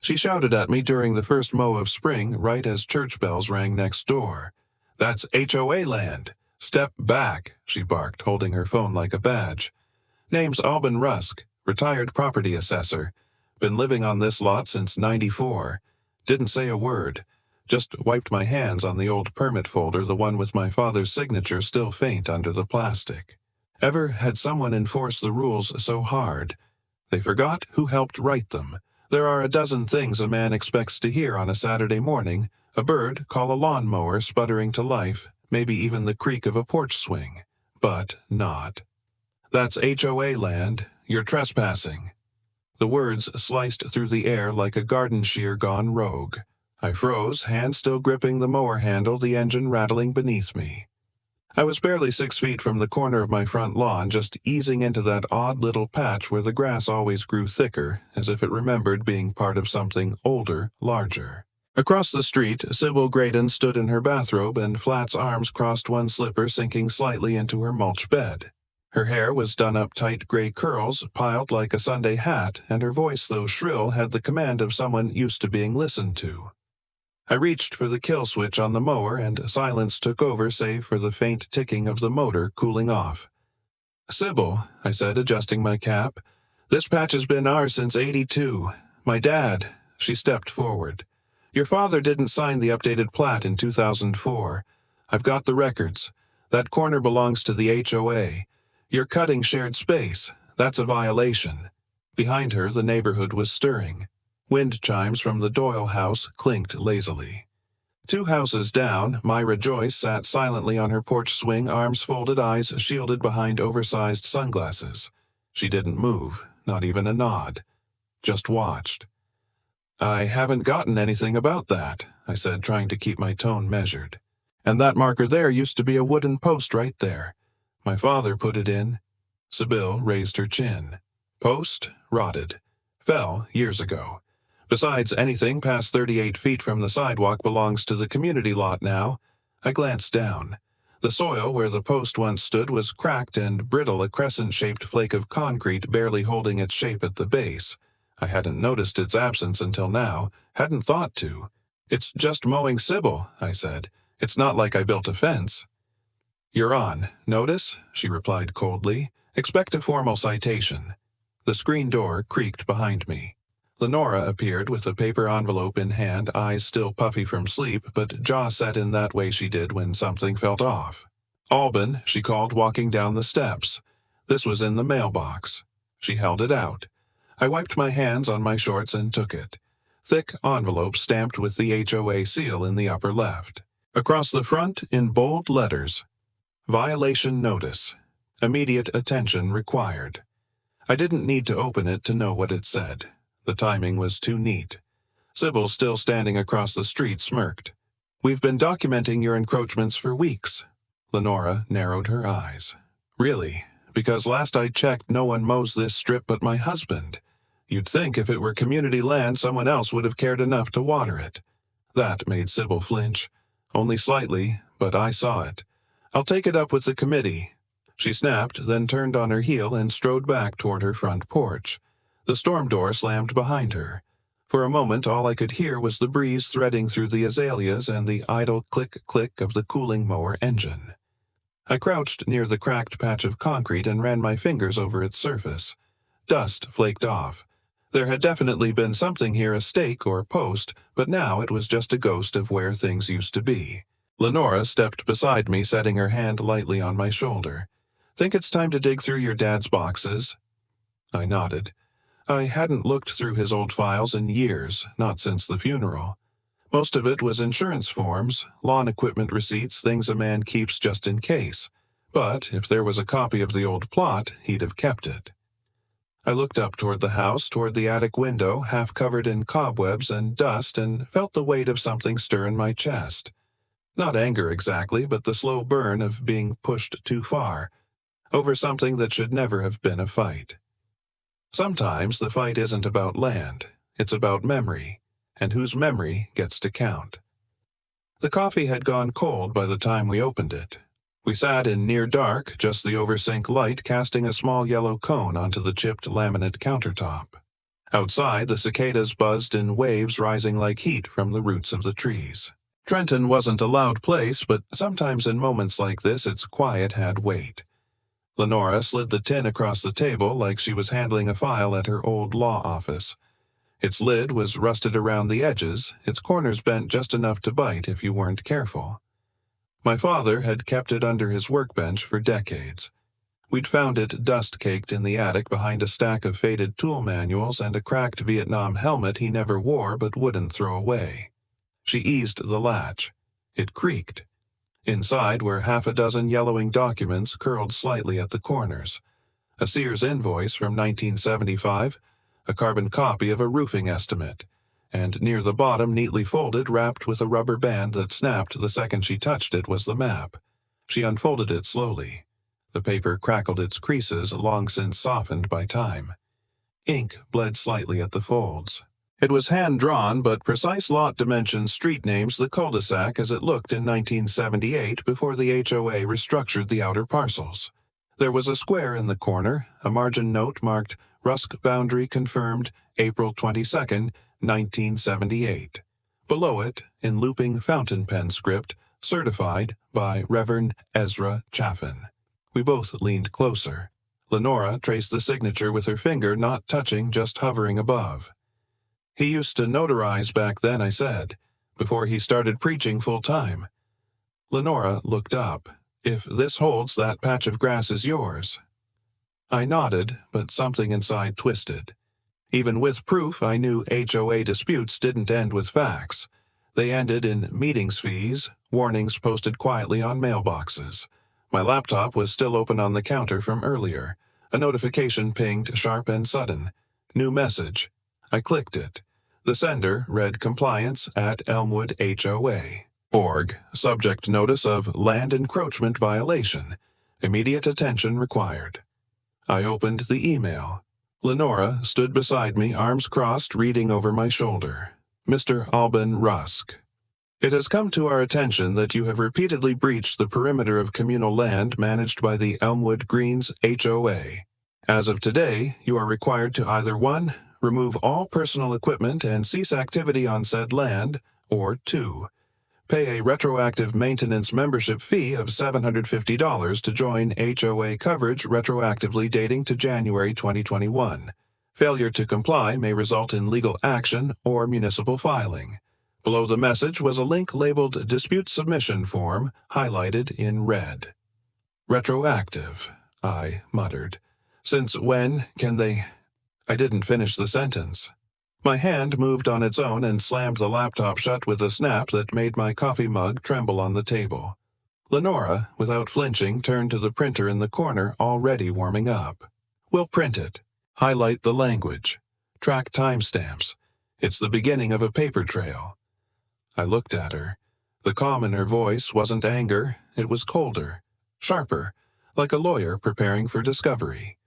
She shouted at me during the first mow of spring, right as church bells rang next door. "That's HOA land. Step back," she barked, holding her phone like a badge. "Name's Alban Rusk, retired property assessor. Been living on this lot since '94. Didn't say a word. Just wiped my hands on the old permit folder, the one with my father's signature still faint under the plastic. Ever had someone enforce the rules so hard? They forgot who helped write them. There are a dozen things a man expects to hear on a Saturday morning: a bird call a lawnmower sputtering to life, maybe even the creak of a porch swing. But not. "That's HOA land. You're trespassing." The words sliced through the air like a garden shear gone rogue. I froze, hand still gripping the mower handle, the engine rattling beneath me. I was barely 6 feet from the corner of my front lawn, just easing into that odd little patch where the grass always grew thicker, as if it remembered being part of something older, larger. Across the street, Sybil Graydon stood in her bathrobe and Flat's arms crossed one slipper sinking slightly into her mulch bed. Her hair was done up tight gray curls, piled like a Sunday hat, and her voice, though shrill, had the command of someone used to being listened to. I reached for the kill switch on the mower, and silence took over save for the faint ticking of the motor cooling off. "Sybil," I said, adjusting my cap, "this patch has been ours since '82. My dad—" She stepped forward. "Your father didn't sign the updated plat in 2004. I've got the records. That corner belongs to the HOA. You're cutting shared space. That's a violation." Behind her, the neighborhood was stirring. Wind chimes from the Doyle house clinked lazily. 2 houses down, Myra Joyce sat silently on her porch swing, arms folded, eyes shielded behind oversized sunglasses. She didn't move, not even a nod. Just watched. "I haven't gotten anything about that," I said, trying to keep my tone measured. "And that marker there used to be a wooden post right there. My father put it in." Sybil raised her chin. "Post? Rotted. Fell years ago. Besides, anything past 38 feet from the sidewalk belongs to the community lot now." I glanced down. The soil where the post once stood was cracked and brittle, a crescent-shaped flake of concrete barely holding its shape at the base. I hadn't noticed its absence until now, hadn't thought to. "It's just mowing, Sybil," I said. "It's not like I built a fence." "You're on. Notice?" she replied coldly. "Expect a formal citation." The screen door creaked behind me. Lenora appeared with a paper envelope in hand, eyes still puffy from sleep, but jaw set in that way she did when something felt off. "Alban," she called, walking down the steps. This was in the mailbox. She held it out. I wiped my hands on my shorts and took it. Thick envelope stamped with the HOA seal in the upper left. Across the front, in bold letters, "Violation notice. Immediate attention required." I didn't need to open it to know what it said. The timing was too neat. Sybil, still standing across the street, smirked. "We've been documenting your encroachments for weeks." Lenora narrowed her eyes. "Really? Because last I checked, no one mows this strip but my husband. You'd think if it were community land, someone else would have cared enough to water it." That made Sybil flinch. Only slightly, but I saw it. "I'll take it up with the committee." She snapped, then turned on her heel and strode back toward her front porch. The storm door slammed behind her. For a moment, all I could hear was the breeze threading through the azaleas and the idle click-click of the cooling mower engine. I crouched near the cracked patch of concrete and ran my fingers over its surface. Dust flaked off. There had definitely been something here, a stake or post, but now it was just a ghost of where things used to be. Lenora stepped beside me, setting her hand lightly on my shoulder. "Think it's time to dig through your dad's boxes?" I nodded. I hadn't looked through his old files in years, not since the funeral. Most of it was insurance forms, lawn equipment receipts, things a man keeps just in case. But if there was a copy of the old plot, he'd have kept it. I looked up toward the house, toward the attic window, half covered in cobwebs and dust, and felt the weight of something stir in my chest. Not anger exactly, but the slow burn of being pushed too far, over something that should never have been a fight. Sometimes the fight isn't about land, it's about memory, and whose memory gets to count. The coffee had gone cold by the time we opened it. We sat in near dark, just the oversing light casting a small yellow cone onto the chipped laminate countertop. Outside, the cicadas buzzed in waves rising like heat from the roots of the trees. Trenton wasn't a loud place, but sometimes in moments like this its quiet had weight. Lenora slid the tin across the table like she was handling a file at her old law office. Its lid was rusted around the edges, its corners bent just enough to bite if you weren't careful. My father had kept it under his workbench for decades. We'd found it dust-caked in the attic behind a stack of faded tool manuals and a cracked Vietnam helmet he never wore but wouldn't throw away. She eased the latch. It creaked. Inside were half a dozen yellowing documents curled slightly at the corners. A Sears invoice from 1975, a carbon copy of a roofing estimate, and near the bottom, neatly folded, wrapped with a rubber band that snapped the second she touched it, was the map. She unfolded it slowly. The paper crackled its creases, long since softened by time. Ink bled slightly at the folds. It was hand-drawn, but precise lot dimensions, street names, the cul-de-sac as it looked in 1978 before the HOA restructured the outer parcels. There was a square in the corner, a margin note marked Rusk Boundary Confirmed April 22, 1978. Below it, in looping fountain pen script, certified by Reverend Ezra Chaffin. We both leaned closer. Lenora traced the signature with her finger, not touching, just hovering above. "He used to notarize back then," I said, "before he started preaching full-time." Lenora looked up. "If this holds, that patch of grass is yours." I nodded, but something inside twisted. Even with proof, I knew HOA disputes didn't end with facts. They ended in meetings fees, warnings posted quietly on mailboxes. My laptop was still open on the counter from earlier. A notification pinged, sharp and sudden. New message. I clicked it. The sender read compliance@elmwoodhoa.org. Subject notice of land encroachment violation. Immediate attention required. I opened the email. Lenora stood beside me, arms crossed, reading over my shoulder. Mr. Alban Rusk. It has come to our attention that you have repeatedly breached the perimeter of communal land managed by the Elmwood Greens HOA. As of today, you are required to either 1. Remove all personal equipment and cease activity on said land, or 2. Pay a retroactive maintenance membership fee of $750 to join HOA coverage retroactively dating to January 2021. Failure to comply may result in legal action or municipal filing. Below the message was a link labeled Dispute Submission Form, highlighted in red. Retroactive, I muttered. Since when can they... I didn't finish the sentence. My hand moved on its own and slammed the laptop shut with a snap that made my coffee mug tremble on the table. Lenora, without flinching, turned to the printer in the corner, already warming up. "We'll print it. Highlight the language. Track timestamps. It's the beginning of a paper trail." I looked at her. The calm in her voice wasn't anger, it was colder, sharper, like a lawyer preparing for discovery.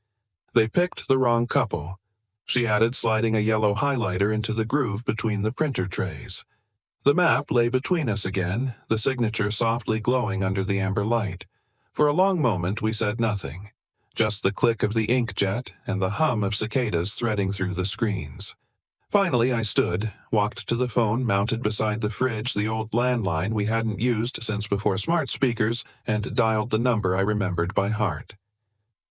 "They picked the wrong couple," she added, sliding a yellow highlighter into the groove between the printer trays. The map lay between us again, the signature softly glowing under the amber light. For a long moment we said nothing, just the click of the inkjet and the hum of cicadas threading through the screens. Finally I stood, walked to the phone mounted beside the fridge, the old landline we hadn't used since before smart speakers, and dialed the number I remembered by heart.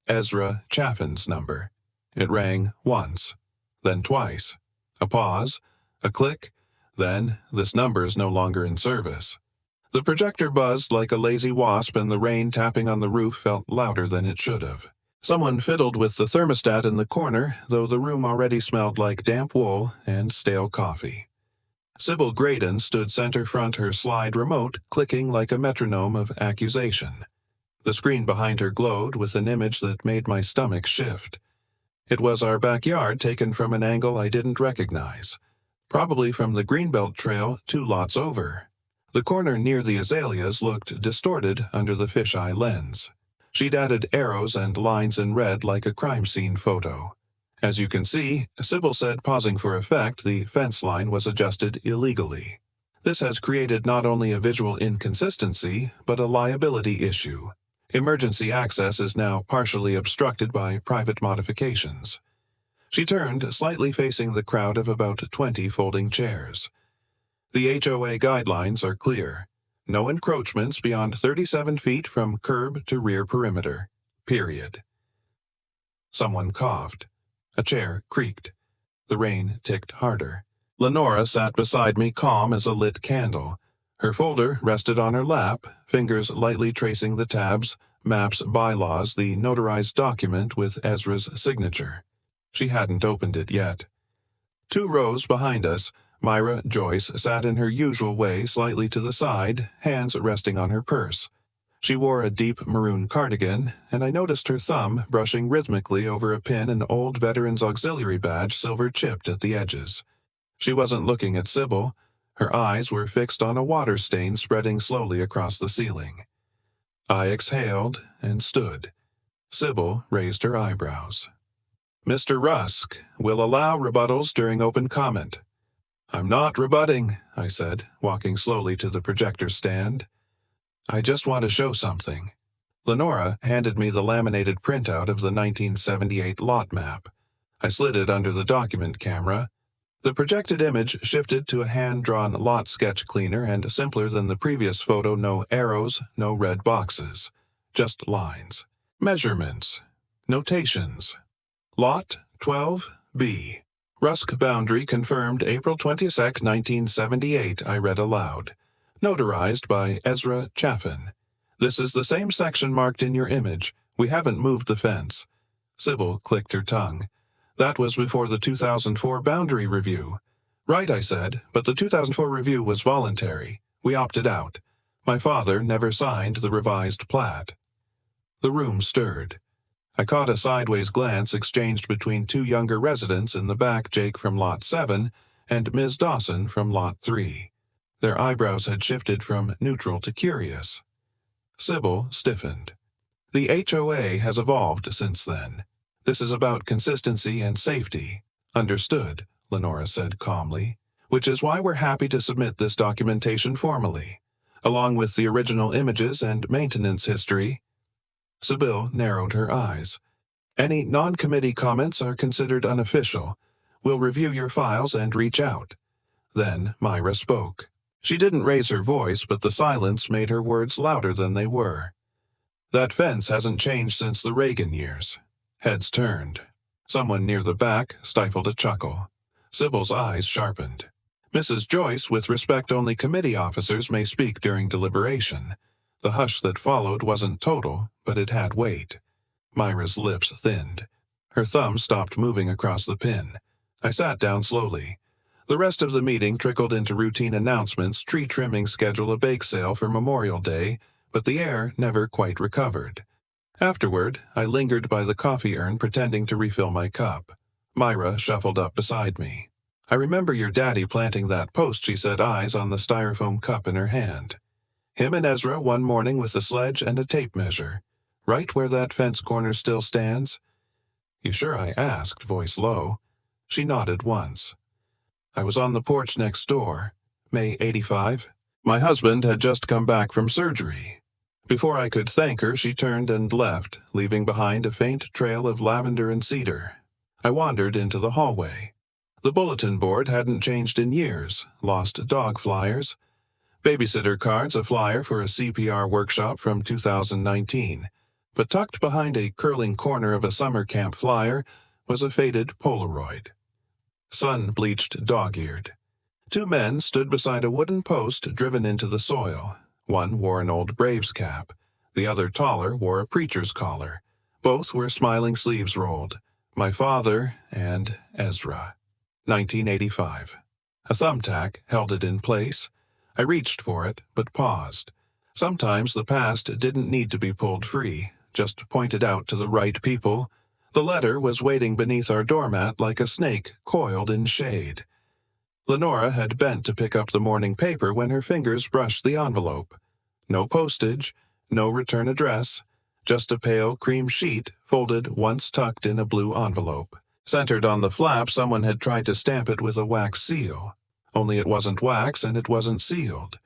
Ezra Chaffin's number. It rang once, then twice. A pause, a click, then, "This number is no longer in service." The projector buzzed like a lazy wasp, and the rain tapping on the roof felt louder than it should have. Someone fiddled with the thermostat in the corner, though the room already smelled like damp wool and stale coffee. Sybil Graydon stood center front, her slide remote clicking like a metronome of accusation. The screen behind her glowed with an image that made my stomach shift. It was our backyard taken from an angle I didn't recognize, probably from the Greenbelt Trail 2 lots over. The corner near the azaleas looked distorted under the fisheye lens. She'd added arrows and lines in red like a crime scene photo. "As you can see," Sybil said, pausing for effect, "the fence line was adjusted illegally. This has created not only a visual inconsistency, but a liability issue. Emergency access is now partially obstructed by private modifications." She turned, slightly facing the crowd of about 20 folding chairs. The HOA guidelines are clear. No encroachments beyond 37 feet from curb to rear perimeter. Period. Someone coughed. A chair creaked. The rain ticked harder. Lenora sat beside me, calm as a lit candle. Her folder rested on her lap, fingers lightly tracing the tabs, maps, bylaws, the notarized document with Ezra's signature. She hadn't opened it yet. 2 rows behind us, Myra Joyce sat in her usual way, slightly to the side, hands resting on her purse. She wore a deep maroon cardigan, and I noticed her thumb brushing rhythmically over a pin and old Veterans Auxiliary badge silver-chipped at the edges. She wasn't looking at Sybil. Her eyes were fixed on a water stain spreading slowly across the ceiling. I exhaled and stood. Sybil raised her eyebrows. "Mr. Rusk will allow rebuttals during open comment." "I'm not rebutting," I said, walking slowly to the projector stand. "I just want to show something." Lenora handed me the laminated printout of the 1978 lot map. I slid it under the document camera. The projected image shifted to a hand-drawn lot sketch cleaner and simpler than the previous photo. No arrows, no red boxes. Just lines. Measurements. Notations. Lot 12B. Rusk boundary confirmed April 22, 1978, I read aloud. Notarized by Ezra Chaffin. This is the same section marked in your image. We haven't moved the fence. Sybil clicked her tongue. That was before the 2004 boundary review. Right, I said, but the 2004 review was voluntary. We opted out. My father never signed the revised plat. The room stirred. I caught a sideways glance exchanged between 2 younger residents in the back, Jake from Lot 7 and Ms. Dawson from Lot 3. Their eyebrows had shifted from neutral to curious. Sybil stiffened. The HOA has evolved since then. This is about consistency and safety. Understood, Lenora said calmly, which is why we're happy to submit this documentation formally, along with the original images and maintenance history. Sybil narrowed her eyes. Any non-committee comments are considered unofficial. We'll review your files and reach out. Then Myra spoke. She didn't raise her voice, but the silence made her words louder than they were. That fence hasn't changed since the Reagan years. Heads turned. Someone near the back stifled a chuckle. Sybil's eyes sharpened. Mrs. Joyce, with respect, only committee officers may speak during deliberation. The hush that followed wasn't total, but it had weight. Myra's lips thinned. Her thumb stopped moving across the pin. I sat down slowly. The rest of the meeting trickled into routine announcements, tree trimming schedule, a bake sale for Memorial Day, but the air never quite recovered. Afterward, I lingered by the coffee urn pretending to refill my cup. Myra shuffled up beside me. "I remember your daddy planting that post," she said, eyes on the styrofoam cup in her hand. "Him and Ezra one morning with a sledge and a tape measure. Right where that fence corner still stands?" "You sure?" I asked, voice low. She nodded once. "I was on the porch next door. May 85. My husband had just come back from surgery." Before I could thank her, she turned and left, leaving behind a faint trail of lavender and cedar. I wandered into the hallway. The bulletin board hadn't changed in years. Lost dog flyers. Babysitter cards, a flyer for a CPR workshop from 2019. But tucked behind a curling corner of a summer camp flyer was a faded Polaroid. Sun-bleached dog-eared. 2 men stood beside a wooden post driven into the soil. One wore an old Braves cap. The other, taller, wore a preacher's collar. Both were smiling, sleeves rolled. My father and Ezra. 1985. A thumbtack held it in place. I reached for it, but paused. Sometimes the past didn't need to be pulled free, just pointed out to the right people. The letter was waiting beneath our doormat like a snake coiled in shade. Lenora had bent to pick up the morning paper when her fingers brushed the envelope. No postage, no return address, just a pale cream sheet folded once tucked in a blue envelope. Centered on the flap, someone had tried to stamp it with a wax seal. Only it wasn't wax and it wasn't sealed.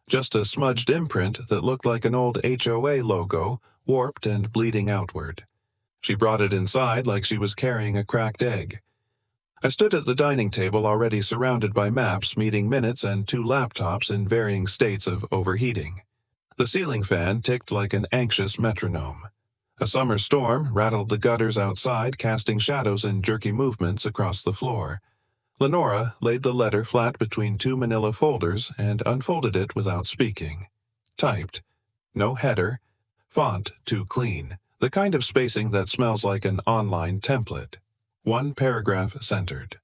Just a smudged imprint that looked like an old HOA logo, warped and bleeding outward. She brought it inside like she was carrying a cracked egg. I stood at the dining table already surrounded by maps, meeting minutes, and 2 laptops in varying states of overheating. The ceiling fan ticked like an anxious metronome. A summer storm rattled the gutters outside, casting shadows in jerky movements across the floor. Lenora laid the letter flat between 2 manila folders and unfolded it without speaking. Typed. No header. Font too clean. The kind of spacing that smells like an online template. 1 paragraph centered.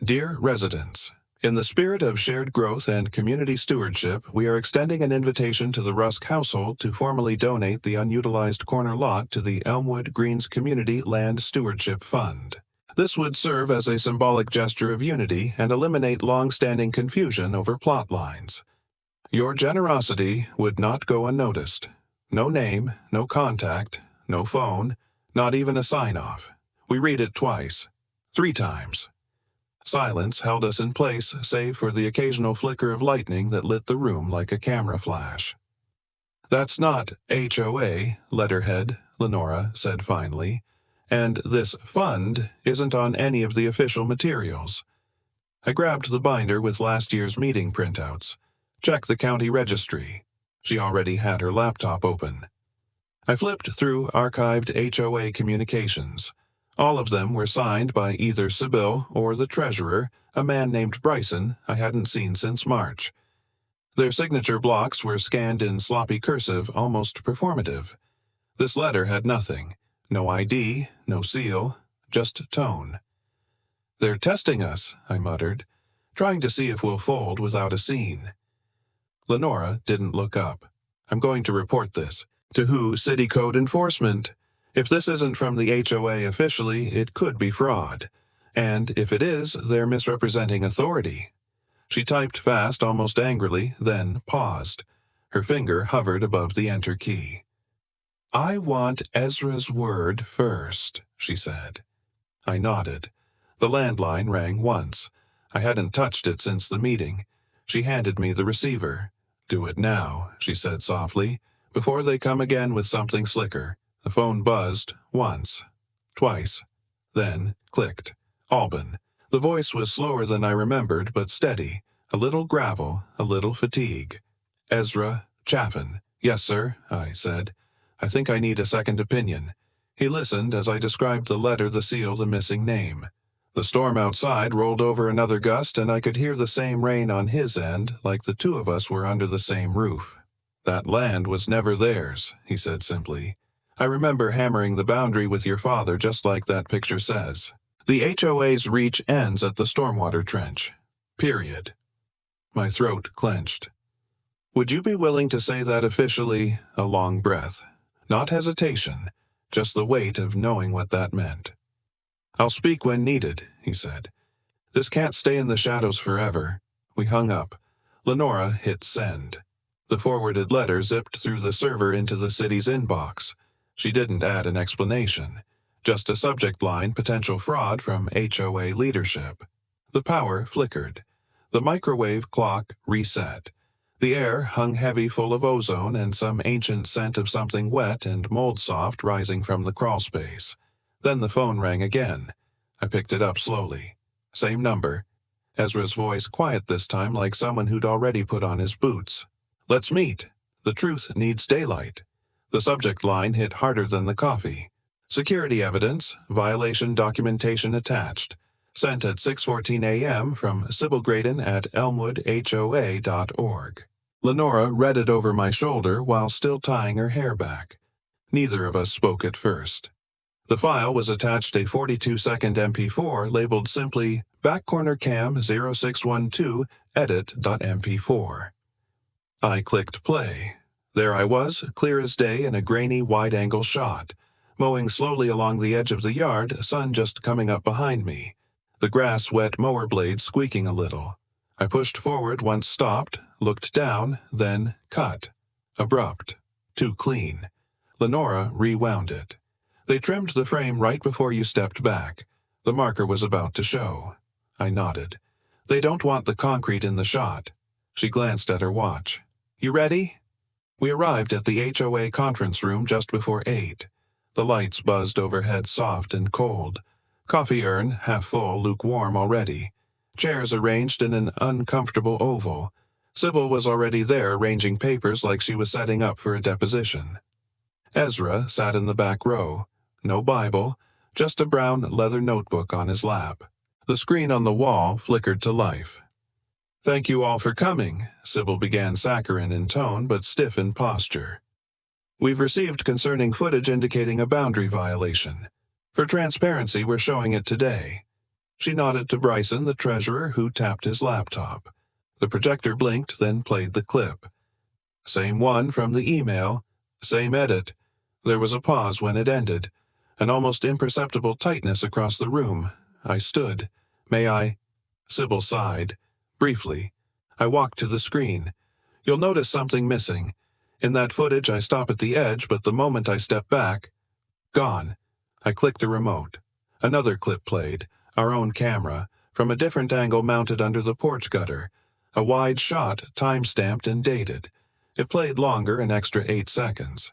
Dear residents, in the spirit of shared growth and community stewardship, we are extending an invitation to the Rusk household to formally donate the unutilized corner lot to the Elmwood Greens Community Land Stewardship Fund. This would serve as a symbolic gesture of unity and eliminate long-standing confusion over plot lines. Your generosity would not go unnoticed. No name, no contact, no phone, not even a sign-off. We read it twice, 3 times. Silence held us in place, save for the occasional flicker of lightning that lit the room like a camera flash. That's not HOA, letterhead, Lenora said finally, and this fund isn't on any of the official materials. I grabbed the binder with last year's meeting printouts. Check the county registry. She already had her laptop open. I flipped through archived HOA communications. All of them were signed by either Sybil or the treasurer, a man named Bryson I hadn't seen since March. Their signature blocks were scanned in sloppy cursive, almost performative. This letter had nothing. No ID, no seal, just tone. They're testing us, I muttered, trying to see if we'll fold without a scene. Lenora didn't look up. I'm going to report this. To who? City Code Enforcement. If this isn't from the HOA officially, it could be fraud. And if it is, they're misrepresenting authority. She typed fast, almost angrily, then paused. Her finger hovered above the enter key. I want Ezra's word first, she said. I nodded. The landline rang once. I hadn't touched it since the meeting. She handed me the receiver. Do it now, she said softly, before they come again with something slicker. The phone buzzed once, twice, then clicked. Alban. The voice was slower than I remembered, but steady. A little gravel, a little fatigue. Ezra Chaffin. Yes, sir, I said. I think I need a second opinion. He listened as I described the letter, the seal, the missing name. The storm outside rolled over another gust, and I could hear the same rain on his end, like the 2 of us were under the same roof. That land was never theirs, he said simply. I remember hammering the boundary with your father just like that picture says. The HOA's reach ends at the stormwater trench. Period. My throat clenched. Would you be willing to say that officially? A long breath. Not hesitation, just the weight of knowing what that meant. I'll speak when needed, he said. This can't stay in the shadows forever. We hung up. Lenora hit send. The forwarded letter zipped through the server into the city's inbox. She didn't add an explanation. Just a subject line, potential fraud from HOA leadership. The power flickered. The microwave clock reset. The air hung heavy, full of ozone and some ancient scent of something wet and mold-soft rising from the crawlspace. Then the phone rang again. I picked it up slowly. Same number. Ezra's voice quiet this time, like someone who'd already put on his boots. Let's meet. The truth needs daylight. The subject line hit harder than the coffee. Security evidence, violation documentation attached. Sent at 6:14 a.m. from Sybil Graydon at elmwoodhoa.org. Lenora read it over my shoulder while still tying her hair back. Neither of us spoke at first. The file was attached a 42-second MP4 labeled simply Back Corner Cam 0612 edit.mp4. I clicked play. There I was, clear as day in a grainy wide-angle shot. Mowing slowly along the edge of the yard, sun just coming up behind me. The grass-wet mower blades squeaking a little. I pushed forward once stopped, looked down, then cut. Abrupt. Too clean. Lenora rewound it. They trimmed the frame right before you stepped back. The marker was about to show. I nodded. They don't want the concrete in the shot. She glanced at her watch. You ready? We arrived at the HOA conference room just before 8. The lights buzzed overhead soft and cold. Coffee urn, half full, lukewarm already. Chairs arranged in an uncomfortable oval. Sybil was already there arranging papers like she was setting up for a deposition. Ezra sat in the back row. No Bible, just a brown leather notebook on his lap. The screen on the wall flickered to life. "Thank you all for coming," Sybil began saccharine in tone but stiff in posture. "We've received concerning footage indicating a boundary violation. For transparency, we're showing it today." She nodded to Bryson, the treasurer, who tapped his laptop. The projector blinked, then played the clip. Same one from the email, same edit. There was a pause when it ended, an almost imperceptible tightness across the room. I stood. "May I?" Sybil sighed. Briefly. I walked to the screen. "You'll notice something missing. In that footage, I stop at the edge, but the moment I step back, gone." I clicked the remote. Another clip played, our own camera, from a different angle mounted under the porch gutter. A wide shot, time-stamped and dated. It played longer, an extra 8 seconds.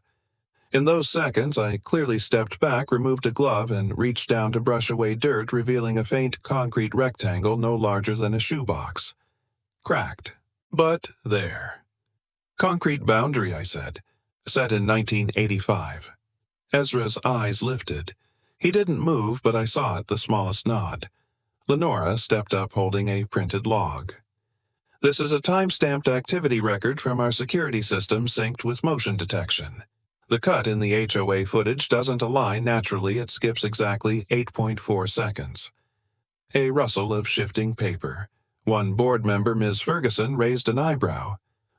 In those seconds, I clearly stepped back, removed a glove, and reached down to brush away dirt, revealing a faint concrete rectangle no larger than a shoebox. Cracked. But there. "Concrete boundary," I said. "Set in 1985. Ezra's eyes lifted. He didn't move, but I saw it, the smallest nod. Lenora stepped up holding a printed log. "This is a time-stamped activity record from our security system synced with motion detection. The cut in the HOA footage doesn't align naturally, it skips exactly 8.4 seconds. A rustle of shifting paper. One board member, Ms. Ferguson, raised an eyebrow.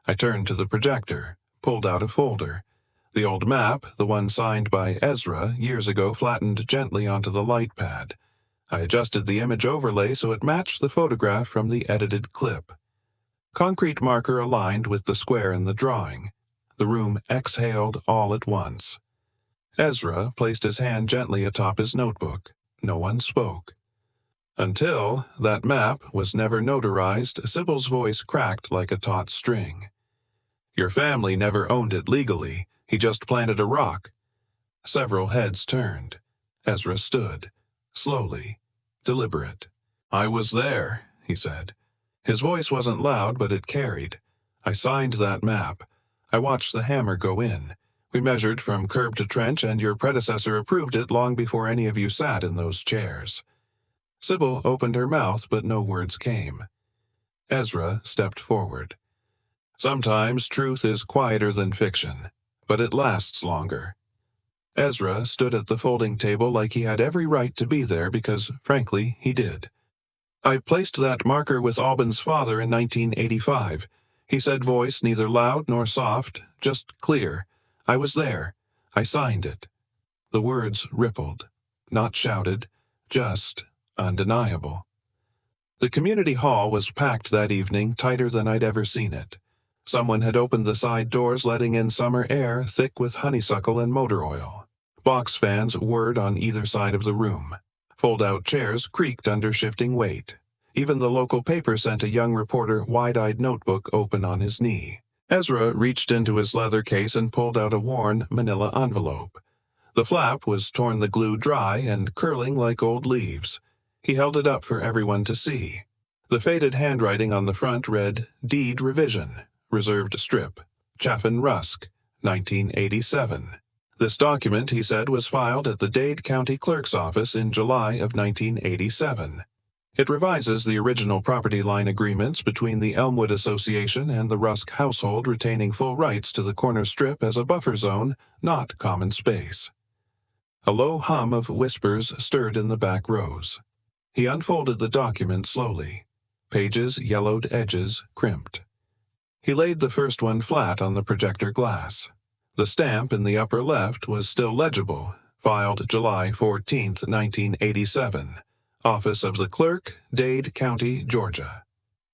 I turned to the projector, pulled out a folder. The old map, the one signed by Ezra years ago, flattened gently onto the light pad. I adjusted the image overlay so it matched the photograph from the edited clip. Concrete marker aligned with the square in the drawing. The room exhaled all at once. Ezra placed his hand gently atop his notebook. No one spoke. Until that map was never notarized, Sybil's voice cracked like a taut string. "Your family never owned it legally. He just planted a rock." Several heads turned. Ezra stood, slowly, deliberate. "I was there," he said. His voice wasn't loud, but it carried. "I signed that map. I watched the hammer go in. We measured from curb to trench, and your predecessor approved it long before any of you sat in those chairs." Sybil opened her mouth, but no words came. Ezra stepped forward. "Sometimes truth is quieter than fiction, but it lasts longer." Ezra stood at the folding table like he had every right to be there because, frankly, he did. "I placed that marker with Alban's father in 1985. He said, voice neither loud nor soft, just clear. I was there. I signed it." The words rippled, not shouted, just undeniable. The community hall was packed that evening, tighter than I'd ever seen it. Someone had opened the side doors, letting in summer air thick with honeysuckle and motor oil. Box fans whirred on either side of the room. Fold-out chairs creaked under shifting weight. Even the local paper sent a young reporter wide-eyed notebook open on his knee. Ezra reached into his leather case and pulled out a worn manila envelope. The flap was torn the glue dry and curling like old leaves. He held it up for everyone to see. The faded handwriting on the front read, "Deed Revision, Reserved Strip, Chaffin Rusk, 1987. This document, he said, was filed at the Dade County Clerk's Office in July of 1987. It revises the original property line agreements between the Elmwood Association and the Rusk household, retaining full rights to the corner strip as a buffer zone, not common space." A low hum of whispers stirred in the back rows. He unfolded the document slowly. Pages, yellowed edges, crimped. He laid the first one flat on the projector glass. The stamp in the upper left was still legible, filed July 14, 1987. Office of the Clerk, Dade County, Georgia.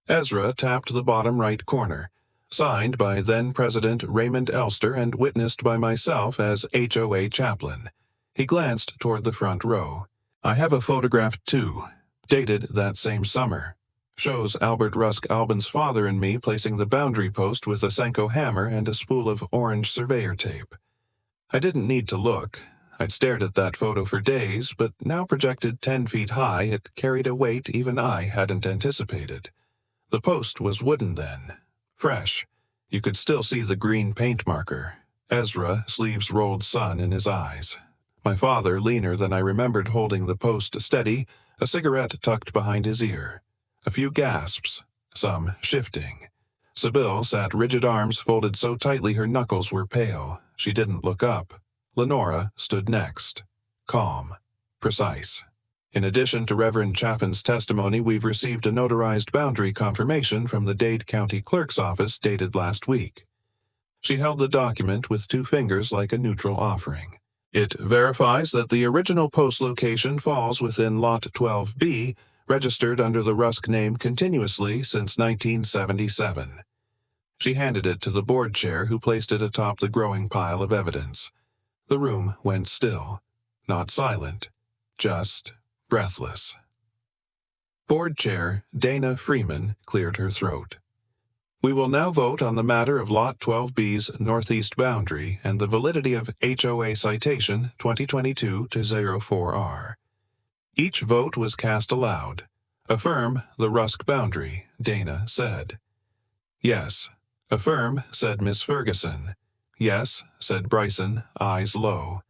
Ezra tapped the bottom right corner, signed by then-President Raymond Elster and witnessed by myself as HOA chaplain. He glanced toward the front row. "I have a photograph, too, dated that same summer. Shows Albert Rusk Alban's father and me placing the boundary post with a Senko hammer and a spool of orange surveyor tape." I didn't need to look. I'd stared at that photo for days, but now projected 10 feet high, it carried a weight even I hadn't anticipated. The post was wooden then, fresh. You could still see the green paint marker. Ezra, sleeves rolled, sun in his eyes. My father, leaner than I remembered, holding the post steady, a cigarette tucked behind his ear. A few gasps, some shifting. Sybil sat rigid, arms folded so tightly her knuckles were pale. She didn't look up. Lenora stood next, calm, precise. In addition to Reverend Chaffin's testimony, we've received a notarized boundary confirmation from the Dade County Clerk's office dated last week. She held the document with 2 fingers like a neutral offering. It verifies that the original post location falls within Lot 12B, registered under the Rusk name continuously since 1977. She handed it to the board chair, who placed it atop the growing pile of evidence. The room went still, not silent, just breathless. Board Chair Dana Freeman cleared her throat. We will now vote on the matter of Lot 12B's northeast boundary and the validity of HOA Citation 2022-04R. Each vote was cast aloud. Affirm the Rusk boundary, Dana said. Yes. Affirm, said Miss Ferguson. Yes, said Bryson, eyes low.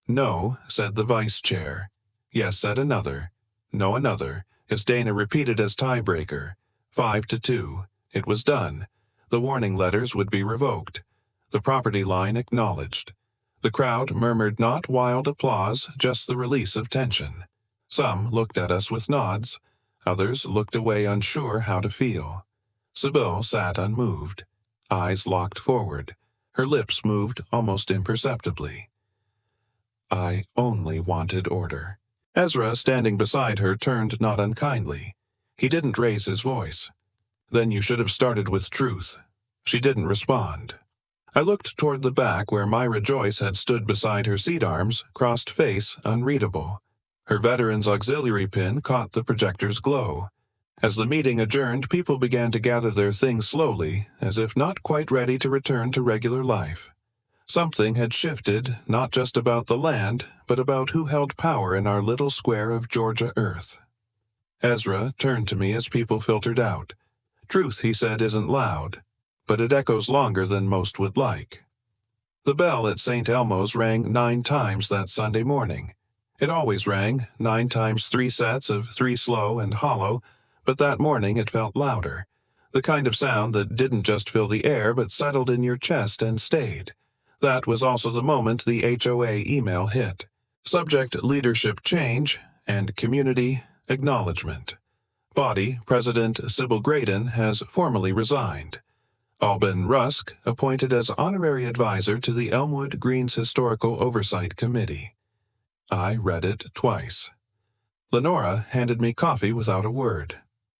No, said the vice chair. Yes, said another. No, another, as Dana repeated as tiebreaker. 5-2. It was done. The warning letters would be revoked. The property line acknowledged. The crowd murmured not wild applause, just the release of tension. Some looked at us with nods. Others looked away, unsure how to feel. Sybil sat unmoved, eyes locked forward. Her lips moved almost imperceptibly. I only wanted order. Ezra, standing beside her, turned not unkindly. He didn't raise his voice. Then you should have started with truth. She didn't respond. I looked toward the back where Myra Joyce had stood beside her seat, arms, crossed face, unreadable. Her veteran's auxiliary pin caught the projector's glow. As the meeting adjourned, people began to gather their things slowly, as if not quite ready to return to regular life. Something had shifted, not just about the land, but about who held power in our little square of Georgia earth. Ezra turned to me as people filtered out. Truth, he said, isn't loud, but it echoes longer than most would like. The bell at St. Elmo's rang 9 times that Sunday morning. It always rang, 9 times 3 sets of 3 slow and hollow, but that morning it felt louder, the kind of sound that didn't just fill the air but settled in your chest and stayed. That was also the moment the HOA email hit. Subject: leadership change, and community acknowledgement. Body: President Sybil Graydon has formally resigned. Alban Rusk appointed as honorary advisor to the Elmwood Greens Historical Oversight Committee. I read it twice. Lenora handed me coffee without a word.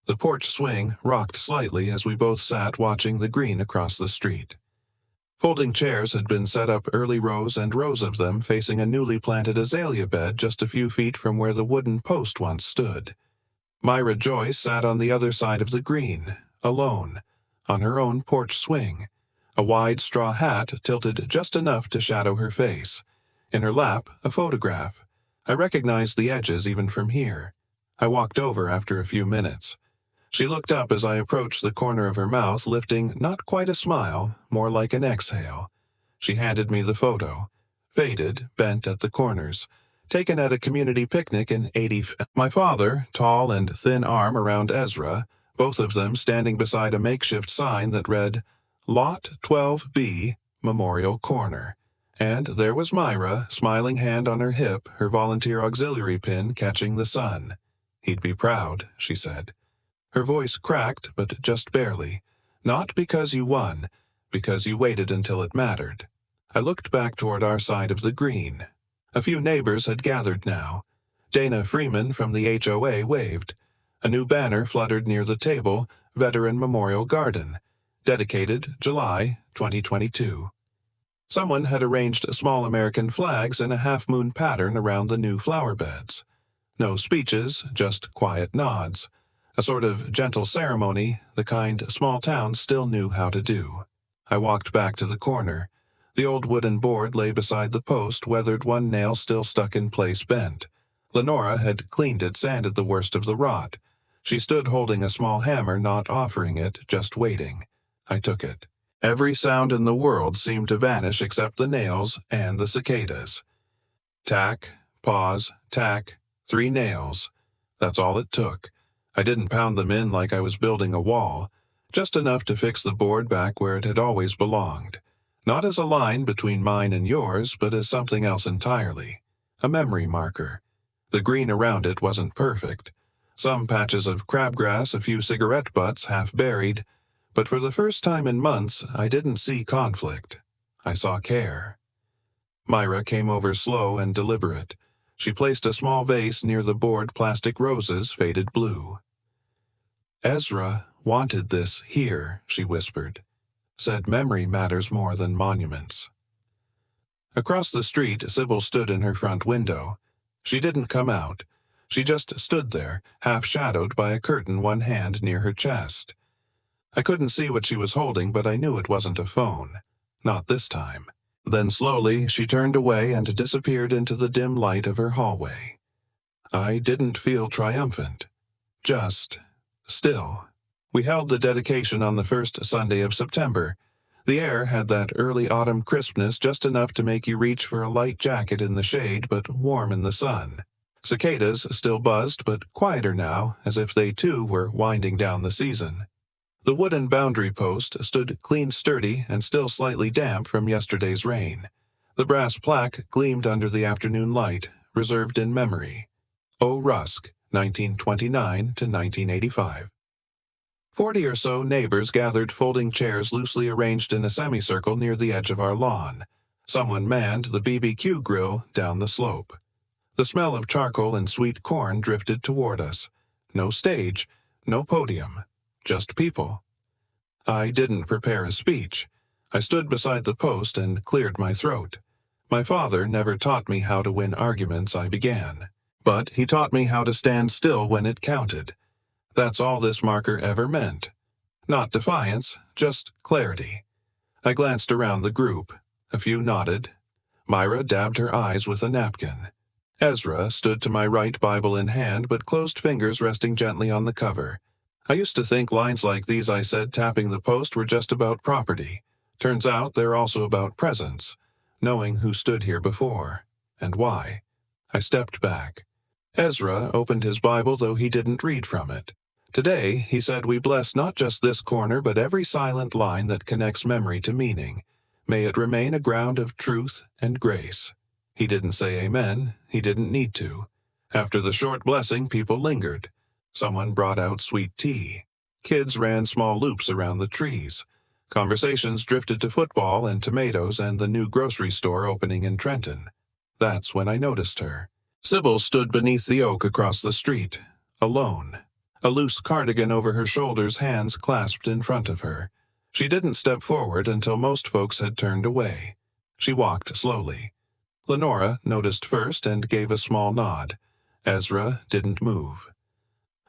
The porch swing rocked slightly as we both sat watching the green across the street. Folding chairs had been set up, early rows and rows of them, facing a newly planted azalea bed just a few feet from where the wooden post once stood. Myra Joyce sat on the other side of the green, alone, on her own porch swing, a wide straw hat tilted just enough to shadow her face. In her lap, a photograph. I recognized the edges even from here. I walked over after a few minutes. She looked up as I approached the corner of her mouth, lifting not quite a smile, more like an exhale. She handed me the photo, faded, bent at the corners, taken at a community picnic in 80. My father, tall and thin arm around Ezra, both of them standing beside a makeshift sign that read, Lot 12B, Memorial Corner. And there was Myra, smiling, hand on her hip, her volunteer auxiliary pin catching the sun. He'd be proud, she said. Her voice cracked, but just barely. Not because you won, because you waited until it mattered. I looked back toward our side of the green. A few neighbors had gathered now. Dana Freeman from the HOA waved. A new banner fluttered near the table, Veteran Memorial Garden, dedicated July 2022. Someone had arranged small American flags in a half-moon pattern around the new flower beds. No speeches, just quiet nods. A sort of gentle ceremony, the kind small towns still knew how to do. I walked back to the corner. The old wooden board lay beside the post, weathered, one nail still stuck in place bent. Lenora had cleaned it, sanded the worst of the rot. She stood holding a small hammer, not offering it, just waiting. I took it. Every sound in the world seemed to vanish except the nails and the cicadas. Tack, pause, tack, 3 nails. That's all it took. I didn't pound them in like I was building a wall, just enough to fix the board back where it had always belonged. Not as a line between mine and yours, but as something else entirely. A memory marker. The green around it wasn't perfect. Some patches of crabgrass, a few cigarette butts half buried, but for the first time in months, I didn't see conflict. I saw care. Myra came over slow and deliberate. She placed a small vase near the board, plastic roses, faded blue. Ezra wanted this here, she whispered. Said memory matters more than monuments. Across the street, Sybil stood in her front window. She didn't come out. She just stood there, half-shadowed by a curtain, one hand near her chest. I couldn't see what she was holding, but I knew it wasn't a phone. Not this time. Then slowly she turned away and disappeared into the dim light of her hallway. I didn't feel triumphant. Just still. We held the dedication on the first Sunday of September. The air had that early autumn crispness, just enough to make you reach for a light jacket in the shade, but warm in the sun. Cicadas still buzzed, but quieter now, as if they too were winding down the season. The wooden boundary post stood clean, sturdy, and still slightly damp from yesterday's rain. The brass plaque gleamed under the afternoon light, reserved in memory. O. Rusk, 1929 to 1985. 40 or so neighbors gathered, folding chairs loosely arranged in a semicircle near the edge of our lawn. Someone manned the BBQ grill down the slope. The smell of charcoal and sweet corn drifted toward us. No stage, no podium. Just people. I didn't prepare a speech. I stood beside the post and cleared my throat. My father never taught me how to win arguments I began, but he taught me how to stand still when it counted. That's all this marker ever meant. Not defiance, just clarity. I glanced around the group. A few nodded. Myra dabbed her eyes with a napkin. Ezra stood to my right, Bible in hand, but closed fingers resting gently on the cover. I used to think lines like these I said tapping the post were just about property. Turns out they're also about presence, knowing who stood here before, and why. I stepped back. Ezra opened his Bible, though he didn't read from it. Today, he said, we bless not just this corner, but every silent line that connects memory to meaning. May it remain a ground of truth and grace. He didn't say amen. He didn't need to. After the short blessing, people lingered. Someone brought out sweet tea. Kids ran small loops around the trees. Conversations drifted to football and tomatoes and the new grocery store opening in Trenton. That's when I noticed her. Sybil stood beneath the oak across the street, alone. A loose cardigan over her shoulders, hands clasped in front of her. She didn't step forward until most folks had turned away. She walked slowly. Lenora noticed first and gave a small nod. Ezra didn't move.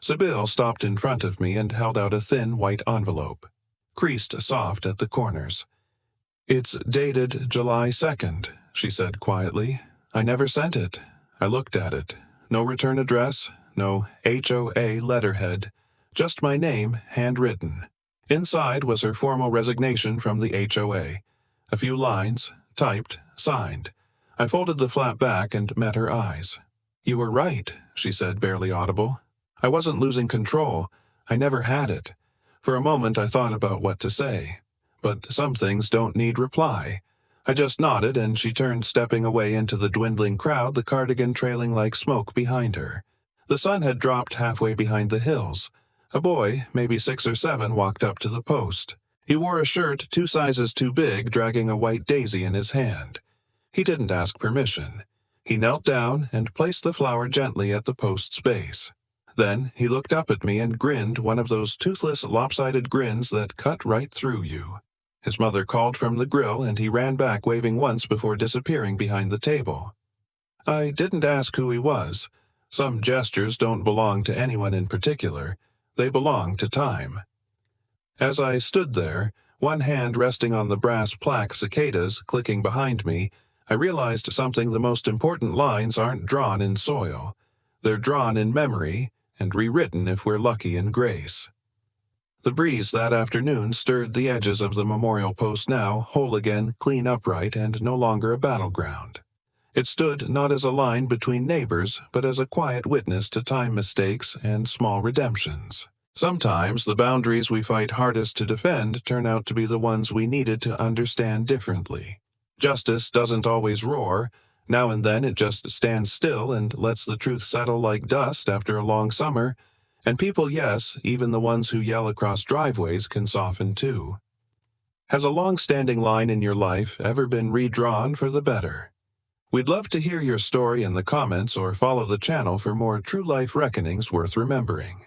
Sybil stopped in front of me and held out a thin white envelope, creased soft at the corners. It's dated July 2nd, she said quietly. I never sent it. I looked at it. No return address, no HOA letterhead, just my name handwritten. Inside was her formal resignation from the HOA. A few lines, typed, signed. I folded the flap back and met her eyes. You were right, she said, barely audible. I wasn't losing control. I never had it. For a moment I thought about what to say. But some things don't need reply. I just nodded, and she turned, stepping away into the dwindling crowd, the cardigan trailing like smoke behind her. The sun had dropped halfway behind the hills. A boy, maybe 6 or 7, walked up to the post. He wore a shirt 2 sizes too big, dragging a white daisy in his hand. He didn't ask permission. He knelt down and placed the flower gently at the post's base. Then he looked up at me and grinned, one of those toothless, lopsided grins that cut right through you. His mother called from the grill, and he ran back, waving once before disappearing behind the table. I didn't ask who he was. Some gestures don't belong to anyone in particular. They belong to time. As I stood there, One hand resting on the brass plaque cicadas clicking behind me, I realized something: the most important lines aren't drawn in soil. They're drawn in memory and rewritten if we're lucky in grace. The breeze that afternoon stirred the edges of the memorial post, now whole again, clean upright, and no longer a battleground. It stood not as a line between neighbors, but as a quiet witness to time mistakes and small redemptions. Sometimes the boundaries we fight hardest to defend turn out to be the ones we needed to understand differently. Justice doesn't always roar. Now and then it just stands still and lets the truth settle like dust after a long summer. And people, yes, even the ones who yell across driveways, can soften too. Has a long-standing line in your life ever been redrawn for the better? We'd love to hear your story in the comments, or follow the channel for more true-life reckonings worth remembering.